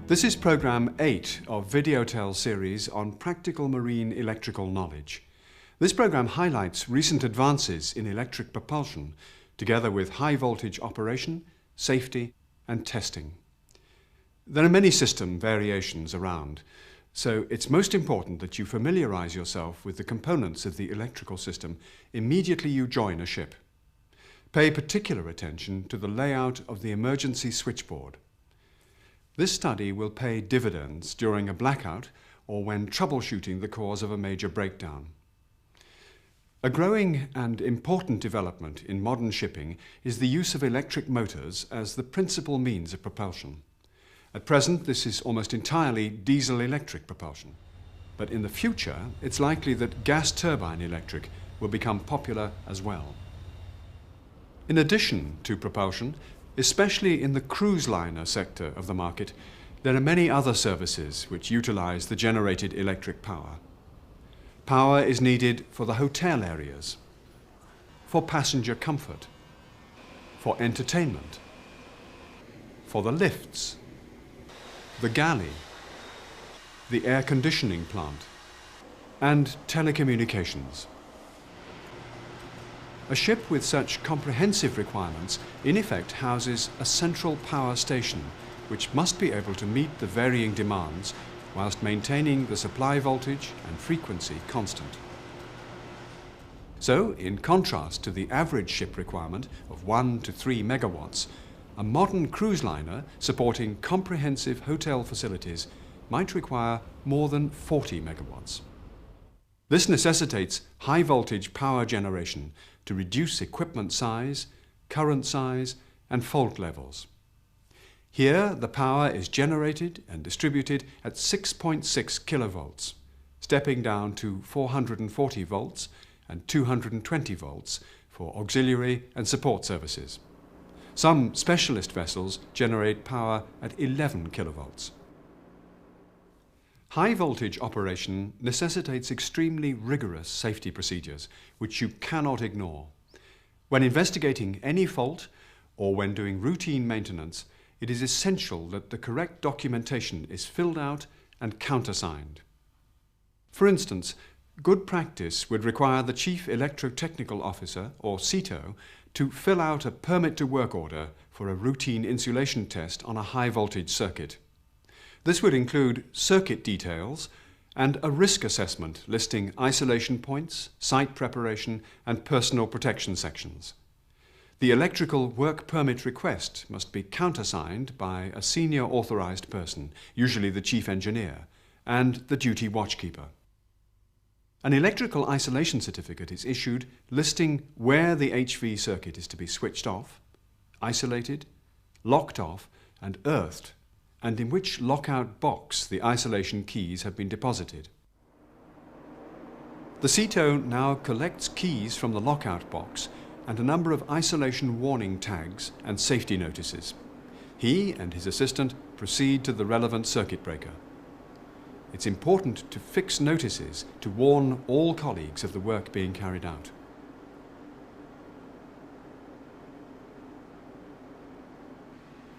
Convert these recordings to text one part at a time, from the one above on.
This is Programme 8 of VideoTel series on practical marine electrical knowledge. This programme highlights recent advances in electric propulsion, together with high voltage operation, safety and testing. There are many system variations around, so it's most important that you familiarise yourself with the components of the electrical system immediately you join a ship. Pay particular attention to the layout of the emergency switchboard. This study will pay dividends during a blackout or when troubleshooting the cause of a major breakdown. A growing and important development in modern shipping is the use of electric motors as the principal means of propulsion. At present, this is almost entirely diesel-electric propulsion. But in the future, it's likely that gas turbine electric will become popular as well. In addition to propulsion, especially in the cruise liner sector of the market, there are many other services which utilize the generated electric power. Power is needed for the hotel areas, for passenger comfort, for entertainment, for the lifts, the galley, the air conditioning plant, and telecommunications. A ship with such comprehensive requirements in effect houses a central power station which must be able to meet the varying demands whilst maintaining the supply voltage and frequency constant. So, in contrast to the average ship requirement of 1 to 3 megawatts, a modern cruise liner supporting comprehensive hotel facilities might require more than 40 megawatts. This necessitates high voltage power generation to reduce equipment size, current size and fault levels. Here the power is generated and distributed at 6.6 kilovolts, stepping down to 440 volts and 220 volts for auxiliary and support services. Some specialist vessels generate power at 11 kilovolts. High voltage operation necessitates extremely rigorous safety procedures which you cannot ignore. When investigating any fault or when doing routine maintenance, it is essential that the correct documentation is filled out and countersigned. For instance, good practice would require the Chief Electrotechnical Officer, or CETO, to fill out a permit to work order for a routine insulation test on a high voltage circuit. This would include circuit details and a risk assessment listing isolation points, site preparation and personal protection sections. The electrical work permit request must be countersigned by a senior authorized person, usually the chief engineer, and the duty watchkeeper. An electrical isolation certificate is issued listing where the HV circuit is to be switched off, isolated, locked off and earthed, and in which lockout box the isolation keys have been deposited. The CETO now collects keys from the lockout box and a number of isolation warning tags and safety notices. He and his assistant proceed to the relevant circuit breaker. It's important to fix notices to warn all colleagues of the work being carried out.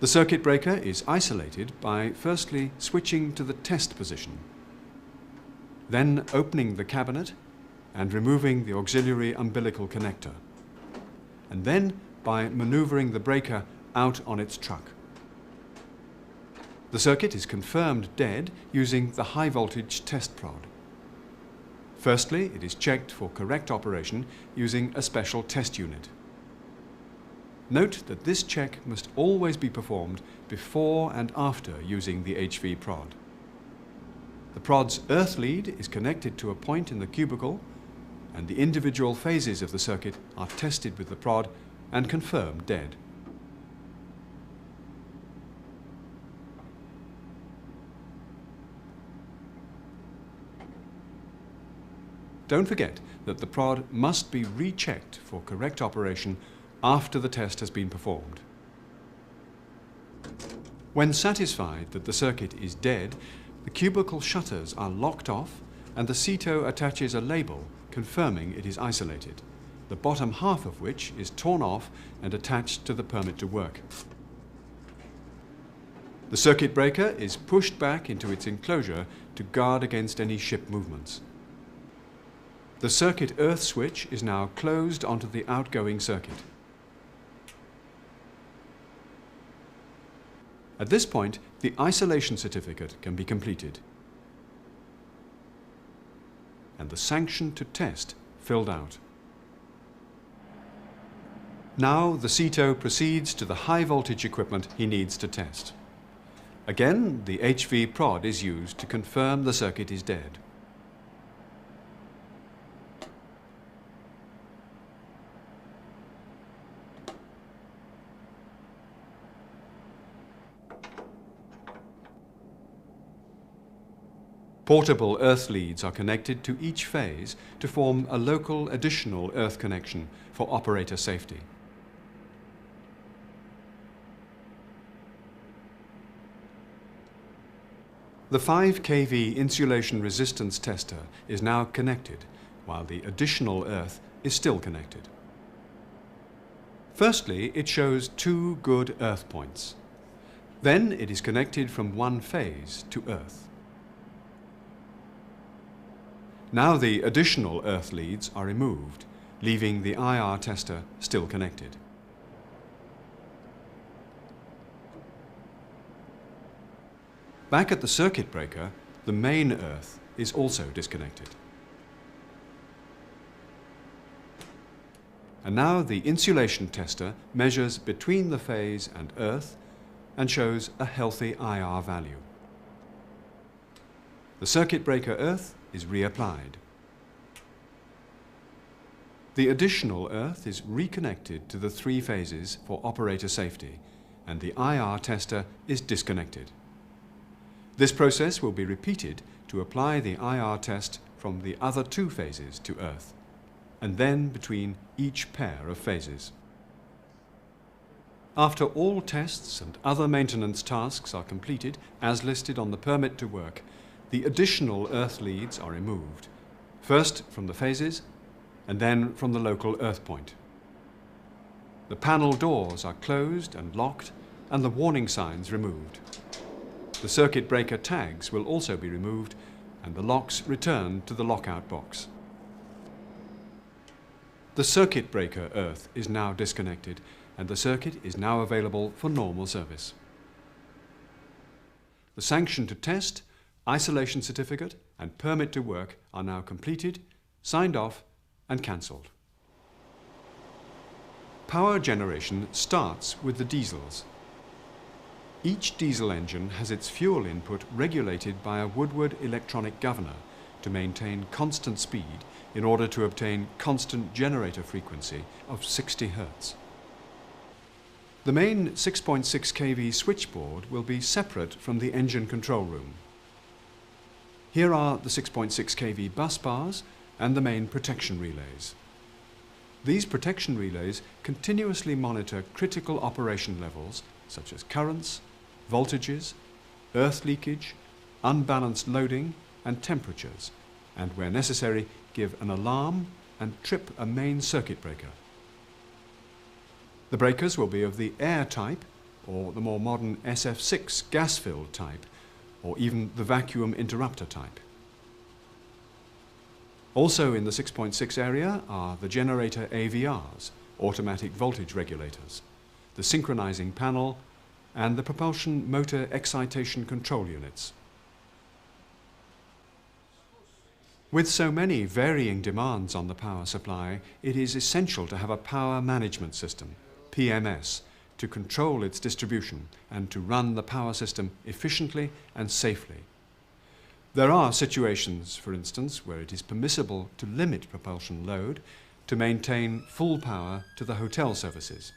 The circuit breaker is isolated by firstly switching to the test position, then opening the cabinet and removing the auxiliary umbilical connector, and then by manoeuvring the breaker out on its truck. The circuit is confirmed dead using the high voltage test prod. Firstly, it is checked for correct operation using a special test unit. Note that this check must always be performed before and after using the HV prod. The prod's earth lead is connected to a point in the cubicle, and the individual phases of the circuit are tested with the prod and confirmed dead. Don't forget that the prod must be rechecked for correct operation after the test has been performed. When satisfied that the circuit is dead, the cubicle shutters are locked off and the CETO attaches a label confirming it is isolated, the bottom half of which is torn off and attached to the permit to work. The circuit breaker is pushed back into its enclosure to guard against any ship movements. The circuit earth switch is now closed onto the outgoing circuit. At this point, the isolation certificate can be completed and the sanction to test filled out. Now the CETO proceeds to the high voltage equipment he needs to test. Again, the HV prod is used to confirm the circuit is dead. Portable earth leads are connected to each phase to form a local additional earth connection for operator safety. The 5 kV insulation resistance tester is now connected, while the additional earth is still connected. Firstly, it shows 2 good earth points. Then it is connected from one phase to earth. Now the additional earth leads are removed, leaving the IR tester still connected. Back at the circuit breaker, the main earth is also disconnected. And now the insulation tester measures between the phase and earth and shows a healthy IR value. The circuit breaker earth is reapplied. The additional earth is reconnected to the 3 phases for operator safety, and the IR tester is disconnected. This process will be repeated to apply the IR test from the other 2 phases to earth, and then between each pair of phases. After all tests and other maintenance tasks are completed, as listed on the permit to work, the additional earth leads are removed, first from the phases and then from the local earth point. The panel doors are closed and locked and the warning signs removed. The circuit breaker tags will also be removed and the locks returned to the lockout box. The circuit breaker earth is now disconnected and the circuit is now available for normal service. The sanction to test, isolation certificate and permit to work are now completed, signed off and cancelled. Power generation starts with the diesels. Each diesel engine has its fuel input regulated by a Woodward electronic governor to maintain constant speed in order to obtain constant generator frequency of 60 Hz. The main 6.6 kV switchboard will be separate from the engine control room. Here are the 6.6 kV bus bars and the main protection relays. These protection relays continuously monitor critical operation levels such as currents, voltages, earth leakage, unbalanced loading and temperatures, and where necessary give an alarm and trip a main circuit breaker. The breakers will be of the air type or the more modern SF6 gas-filled type, or even the vacuum interrupter type. Also in the 6.6 area are the generator AVRs, automatic voltage regulators, the synchronizing panel, and the propulsion motor excitation control units. With so many varying demands on the power supply, it is essential to have a power management system, PMS, to control its distribution and to run the power system efficiently and safely. There are situations, for instance, where it is permissible to limit propulsion load to maintain full power to the hotel services.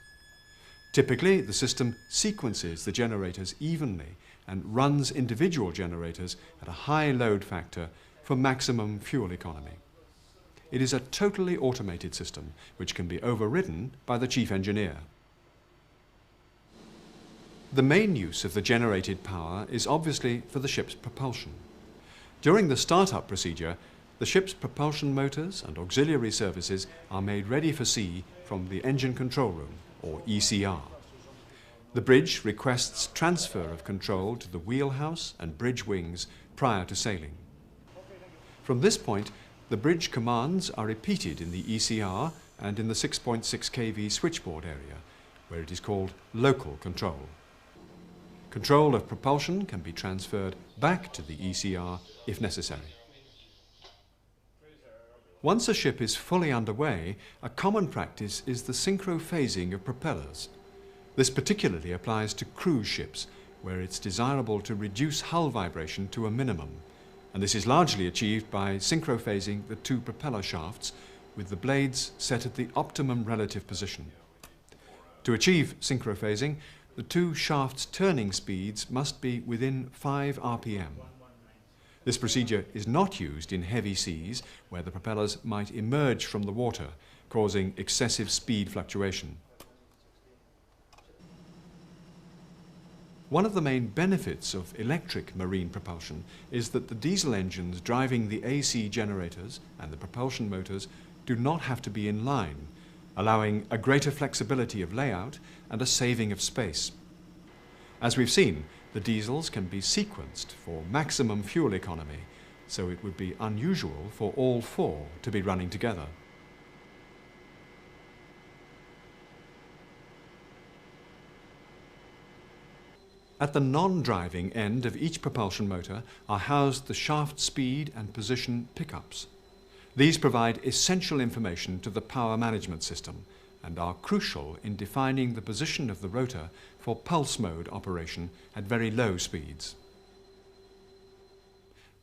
Typically, the system sequences the generators evenly and runs individual generators at a high load factor for maximum fuel economy. It is a totally automated system which can be overridden by the chief engineer. The main use of the generated power is obviously for the ship's propulsion. During the start-up procedure, the ship's propulsion motors and auxiliary services are made ready for sea from the engine control room, or ECR. The bridge requests transfer of control to the wheelhouse and bridge wings prior to sailing. From this point, the bridge commands are repeated in the ECR and in the 6.6 kV switchboard area, where it is called local control. Control of propulsion can be transferred back to the ECR if necessary. Once a ship is fully underway, a common practice is the synchrophasing of propellers. This particularly applies to cruise ships, where it's desirable to reduce hull vibration to a minimum, and this is largely achieved by synchrophasing the two propeller shafts with the blades set at the optimum relative position. To achieve synchrophasing, the two shafts' turning speeds must be within 5 RPM. This procedure is not used in heavy seas, where the propellers might emerge from the water, causing excessive speed fluctuation. One of the main benefits of electric marine propulsion is that the diesel engines driving the AC generators and the propulsion motors do not have to be in line, allowing a greater flexibility of layout and a saving of space. As we've seen, the diesels can be sequenced for maximum fuel economy, so it would be unusual for all four to be running together. At the non-driving end of each propulsion motor are housed the shaft speed and position pickups. These provide essential information to the power management system and are crucial in defining the position of the rotor for pulse mode operation at very low speeds.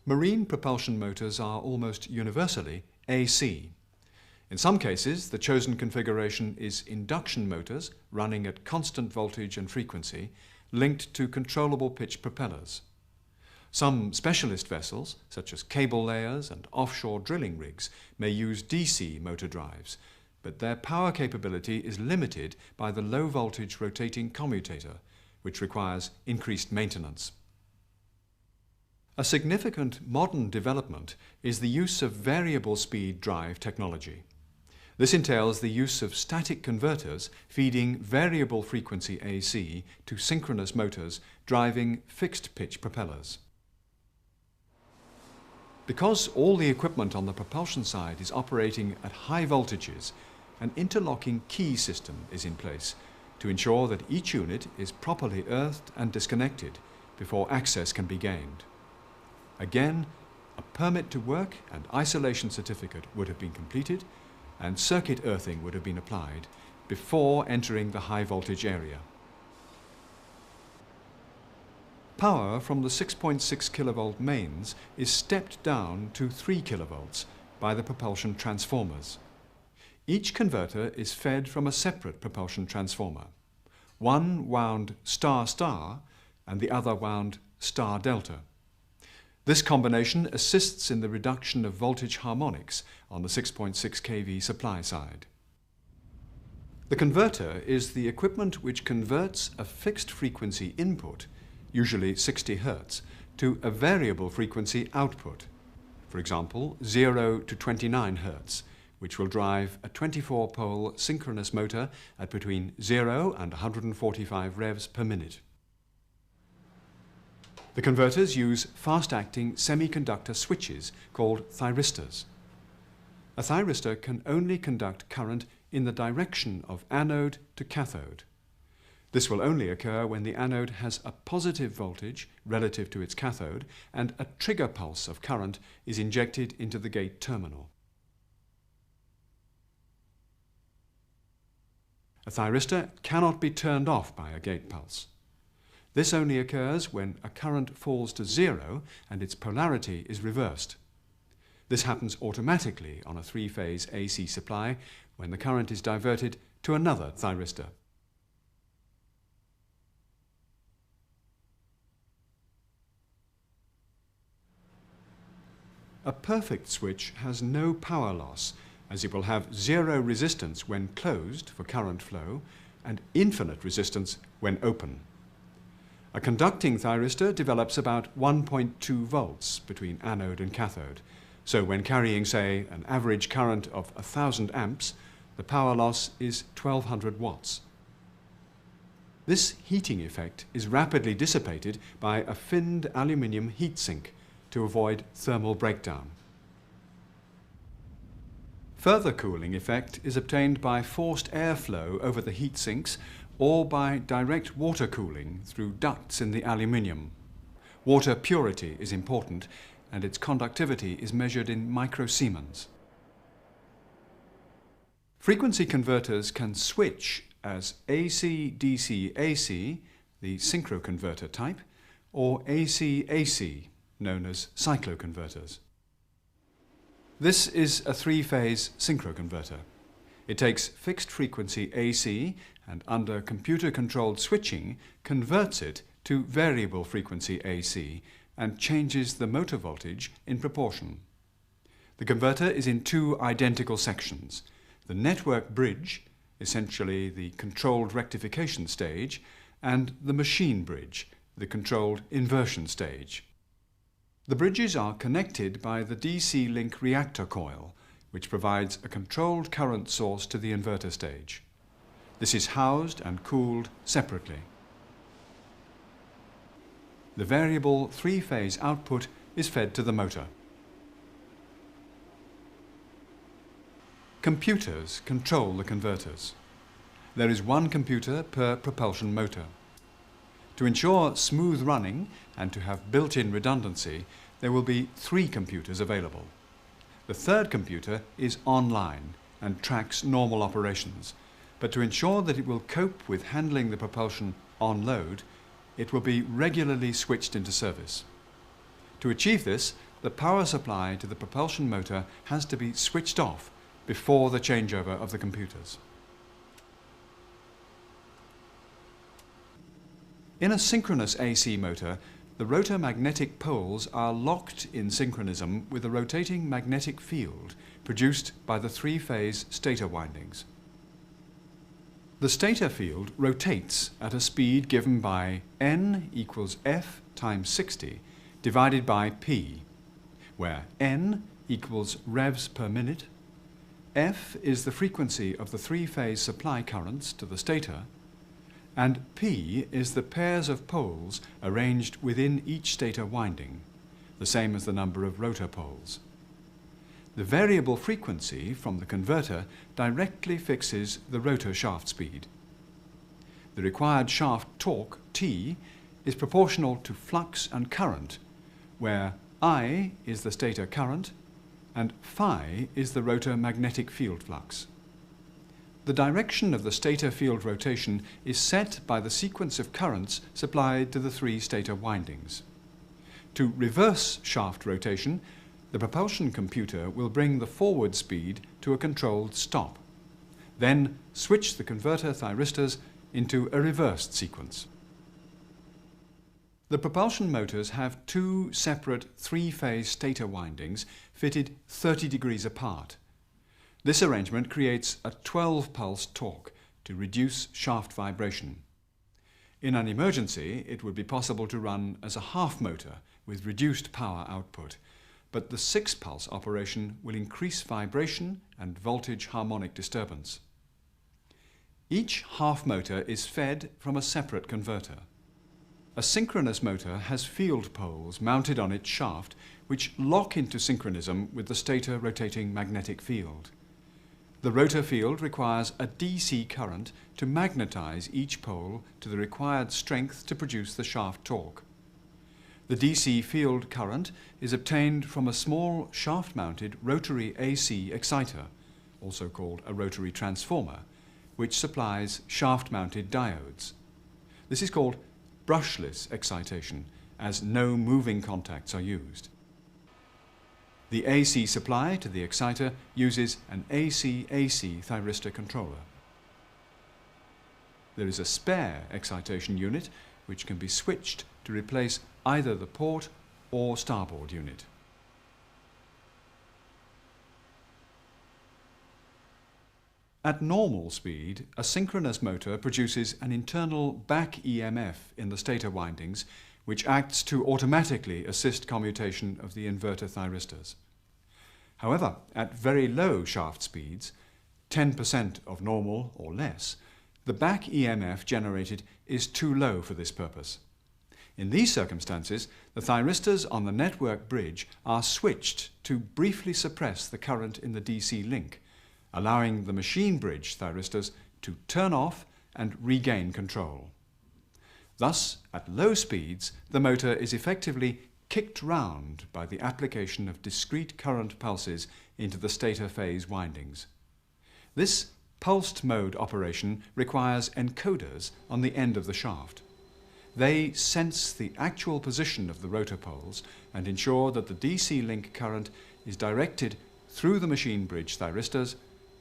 Marine propulsion motors are almost universally AC. In some cases, the chosen configuration is induction motors running at constant voltage and frequency, linked to controllable pitch propellers. Some specialist vessels, such as cable layers and offshore drilling rigs, may use DC motor drives, but their power capability is limited by the low-voltage rotating commutator, which requires increased maintenance. A significant modern development is the use of variable speed drive technology. This entails the use of static converters feeding variable frequency AC to synchronous motors driving fixed pitch propellers. Because all the equipment on the propulsion side is operating at high voltages, an interlocking key system is in place to ensure that each unit is properly earthed and disconnected before access can be gained. Again, a permit to work and isolation certificate would have been completed, and circuit earthing would have been applied before entering the high voltage area. Power from the 6.6 kilovolt mains is stepped down to 3 kilovolts by the propulsion transformers. Each converter is fed from a separate propulsion transformer, one wound star-star and the other wound star-delta. This combination assists in the reduction of voltage harmonics on the 6.6 kV supply side. The converter is the equipment which converts a fixed frequency input, usually 60 Hz, to a variable frequency output, for example 0 to 29 Hz, which will drive a 24-pole synchronous motor at between 0 and 145 revs per minute. The converters use fast-acting semiconductor switches called thyristors. A thyristor can only conduct current in the direction of anode to cathode. This will only occur when the anode has a positive voltage relative to its cathode and a trigger pulse of current is injected into the gate terminal. A thyristor cannot be turned off by a gate pulse. This only occurs when a current falls to 0 and its polarity is reversed. This happens automatically on a 3-phase AC supply when the current is diverted to another thyristor. A perfect switch has no power loss, as it will have 0 resistance when closed for current flow and infinite resistance when open. A conducting thyristor develops about 1.2 volts between anode and cathode, so when carrying, say, an average current of 1000 amps, the power loss is 1200 watts. This heating effect is rapidly dissipated by a finned aluminium heatsink to avoid thermal breakdown. Further cooling effect is obtained by forced airflow over the heat sinks or by direct water cooling through ducts in the aluminium. Water purity is important and its conductivity is measured in microsiemens. Frequency converters can switch as AC, DC, AC, the synchroconverter type, or AC, AC, known as cycloconverters. This is a three-phase synchroconverter. It takes fixed frequency AC and under computer-controlled switching converts it to variable frequency AC and changes the motor voltage in proportion. The converter is in two identical sections: the network bridge, essentially the controlled rectification stage, and the machine bridge, the controlled inversion stage. The bridges are connected by the DC link reactor coil, which provides a controlled current source to the inverter stage. This is housed and cooled separately. The variable three-phase output is fed to the motor. Computers control the converters. There is one computer per propulsion motor. To ensure smooth running and to have built-in redundancy, there will be 3 computers available. The third computer is online and tracks normal operations, but to ensure that it will cope with handling the propulsion on load, it will be regularly switched into service. To achieve this, the power supply to the propulsion motor has to be switched off before the changeover of the computers. In a synchronous AC motor, the rotor magnetic poles are locked in synchronism with a rotating magnetic field produced by the three-phase stator windings. The stator field rotates at a speed given by N equals F times 60 divided by P, where N equals revs per minute, F is the frequency of the three-phase supply currents to the stator, and P is the pairs of poles arranged within each stator winding, the same as the number of rotor poles. The variable frequency from the converter directly fixes the rotor shaft speed. The required shaft torque, T, is proportional to flux and current, where I is the stator current and phi is the rotor magnetic field flux. The direction of the stator field rotation is set by the sequence of currents supplied to the 3 stator windings. To reverse shaft rotation, the propulsion computer will bring the forward speed to a controlled stop, then switch the converter thyristors into a reversed sequence. The propulsion motors have 2 separate 3-phase stator windings fitted 30 degrees apart. This arrangement creates a 12-pulse torque to reduce shaft vibration. In an emergency, it would be possible to run as a half motor with reduced power output, but the 6-pulse operation will increase vibration and voltage harmonic disturbance. Each half motor is fed from a separate converter. A synchronous motor has field poles mounted on its shaft which lock into synchronism with the stator rotating magnetic field. The rotor field requires a DC current to magnetize each pole to the required strength to produce the shaft torque. The DC field current is obtained from a small shaft-mounted rotary AC exciter, also called a rotary transformer, which supplies shaft-mounted diodes. This is called brushless excitation, as no moving contacts are used. The AC supply to the exciter uses an AC-AC thyristor controller. There is a spare excitation unit which can be switched to replace either the port or starboard unit. At normal speed, a synchronous motor produces an internal back EMF in the stator windings which acts to automatically assist commutation of the inverter thyristors. However, at very low shaft speeds, 10% of normal or less, The back EMF generated is too low for this purpose. In these circumstances, the thyristors on the network bridge are switched to briefly suppress the current in the DC link, allowing the machine bridge thyristors to turn off and regain control. Thus, at low speeds, the motor is effectively kicked round by the application of discrete current pulses into the stator phase windings. This pulsed mode operation requires encoders on the end of the shaft. They sense the actual position of the rotor poles and ensure that the DC link current is directed through the machine bridge thyristors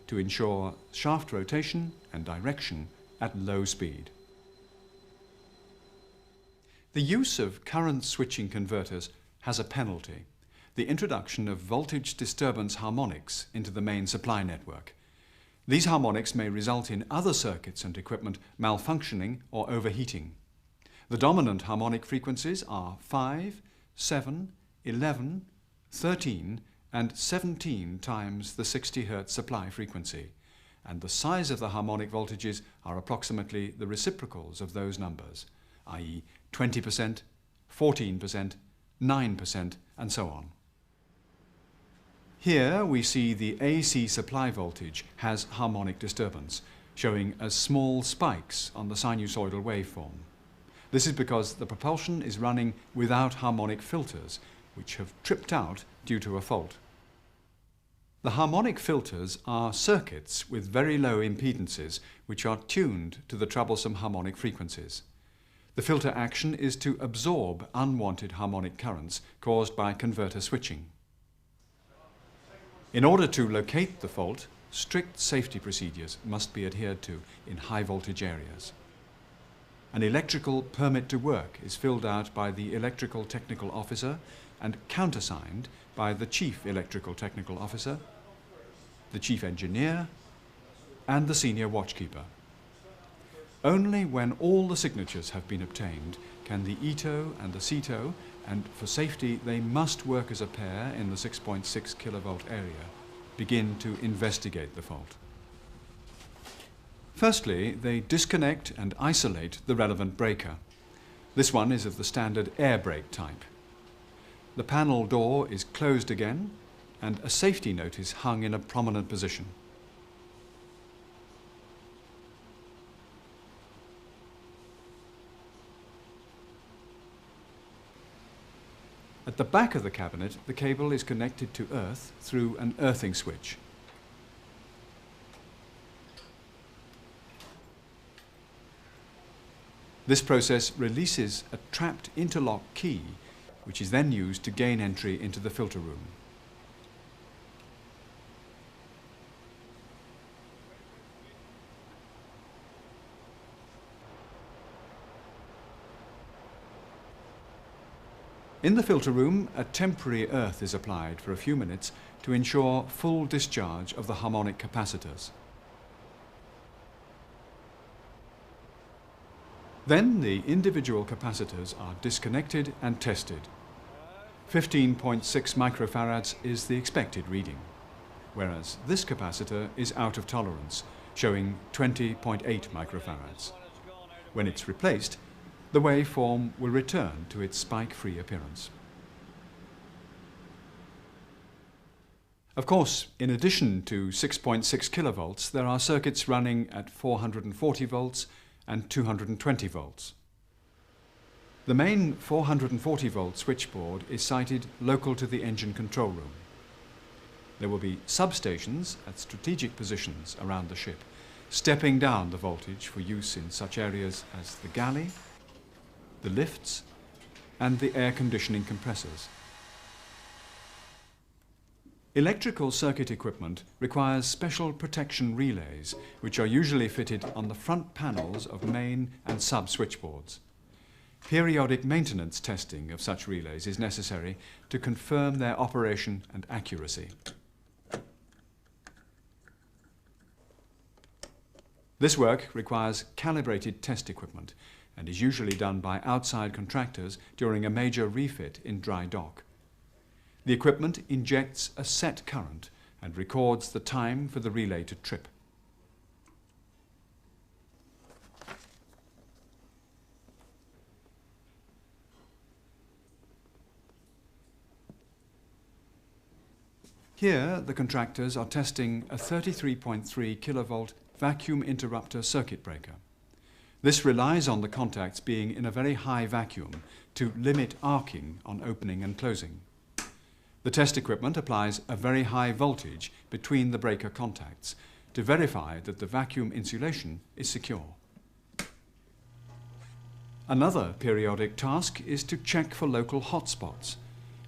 to ensure shaft rotation and direction at low speed. The use of current switching converters has a penalty: the introduction of voltage disturbance harmonics into the main supply network. These harmonics may result in other circuits and equipment malfunctioning or overheating. The dominant harmonic frequencies are 5, 7, 11, 13 and 17 times the 60 Hz supply frequency, and the size of the harmonic voltages are approximately the reciprocals of those numbers, i.e. 20%, 14%, 9% and so on. Here we see the AC supply voltage has harmonic disturbance, showing as small spikes on the sinusoidal waveform. This is because the propulsion is running without harmonic filters, which have tripped out due to a fault. The harmonic filters are circuits with very low impedances which are tuned to the troublesome harmonic frequencies. The filter action is to absorb unwanted harmonic currents caused by converter switching. In order to locate the fault, strict safety procedures must be adhered to in high voltage areas. An electrical permit to work is filled out by the electrical technical officer and countersigned by the chief electrical technical officer, the chief engineer, and the senior watchkeeper. Only when all the signatures have been obtained can the ETO and the CETO, and for safety they must work as a pair in the 6.6 kilovolt area, begin to investigate the fault. Firstly, they disconnect and isolate the relevant breaker. This one is of the standard air brake type. The panel door is closed again, and a safety note is hung in a prominent position. At the back of the cabinet, the cable is connected to earth through an earthing switch. This process releases a trapped interlock key, which is then used to gain entry into the filter room. In the filter room, a temporary earth is applied for a few minutes to ensure full discharge of the harmonic capacitors. Then the individual capacitors are disconnected and tested. 15.6 microfarads is the expected reading, whereas this capacitor is out of tolerance, showing 20.8 microfarads. When it's replaced, the waveform will return to its spike-free appearance. Of course, in addition to 6.6 kilovolts, there are circuits running at 440 volts and 220 volts. The main 440 volt switchboard is sited local to the engine control room. There will be substations at strategic positions around the ship, stepping down the voltage for use in such areas as the galley, the lifts, and the air conditioning compressors. Electrical circuit equipment requires special protection relays, which are usually fitted on the front panels of main and sub-switchboards. Periodic maintenance testing of such relays is necessary to confirm their operation and accuracy. This work requires calibrated test equipment and is usually done by outside contractors during a major refit in dry dock. The equipment injects a set current and records the time for the relay to trip. Here, the contractors are testing a 33.3 kilovolt vacuum interrupter circuit breaker. This relies on the contacts being in a very high vacuum to limit arcing on opening and closing. The test equipment applies a very high voltage between the breaker contacts to verify that the vacuum insulation is secure. Another periodic task is to check for local hotspots,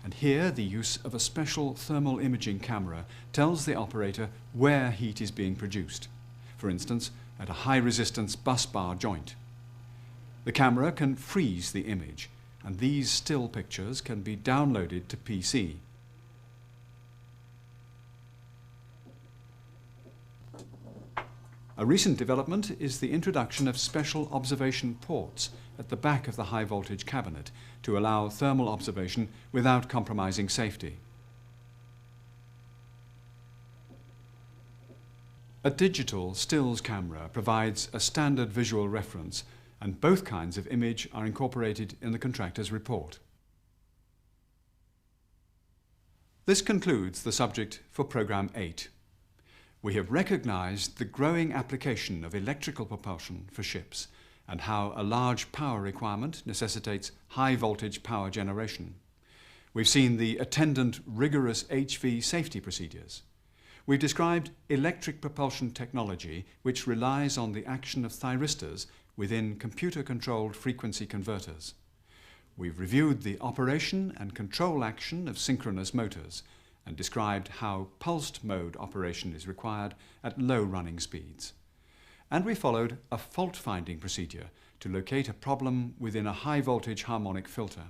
and here the use of a special thermal imaging camera tells the operator where heat is being produced, for instance at a high resistance bus bar joint. The camera can freeze the image, and these still pictures can be downloaded to PC. A recent development is the introduction of special observation ports at the back of the high voltage cabinet to allow thermal observation without compromising safety. A digital stills camera provides a standard visual reference, and both kinds of image are incorporated in the contractor's report. This concludes the subject for Programme 8. We have recognized the growing application of electrical propulsion for ships and how a large power requirement necessitates high voltage power generation. We've seen the attendant rigorous HV safety procedures. We've described electric propulsion technology which relies on the action of thyristors within computer-controlled frequency converters. We've reviewed the operation and control action of synchronous motors and described how pulsed mode operation is required at low running speeds. And we followed a fault-finding procedure to locate a problem within a high-voltage harmonic filter.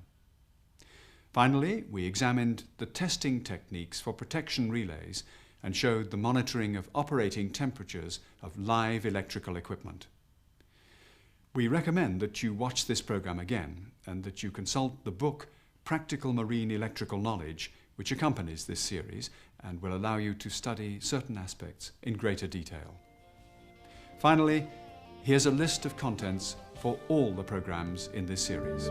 Finally, we examined the testing techniques for protection relays and showed the monitoring of operating temperatures of live electrical equipment. We recommend that you watch this program again and that you consult the book Practical Marine Electrical Knowledge, which accompanies this series and will allow you to study certain aspects in greater detail. Finally, here's a list of contents for all the programs in this series.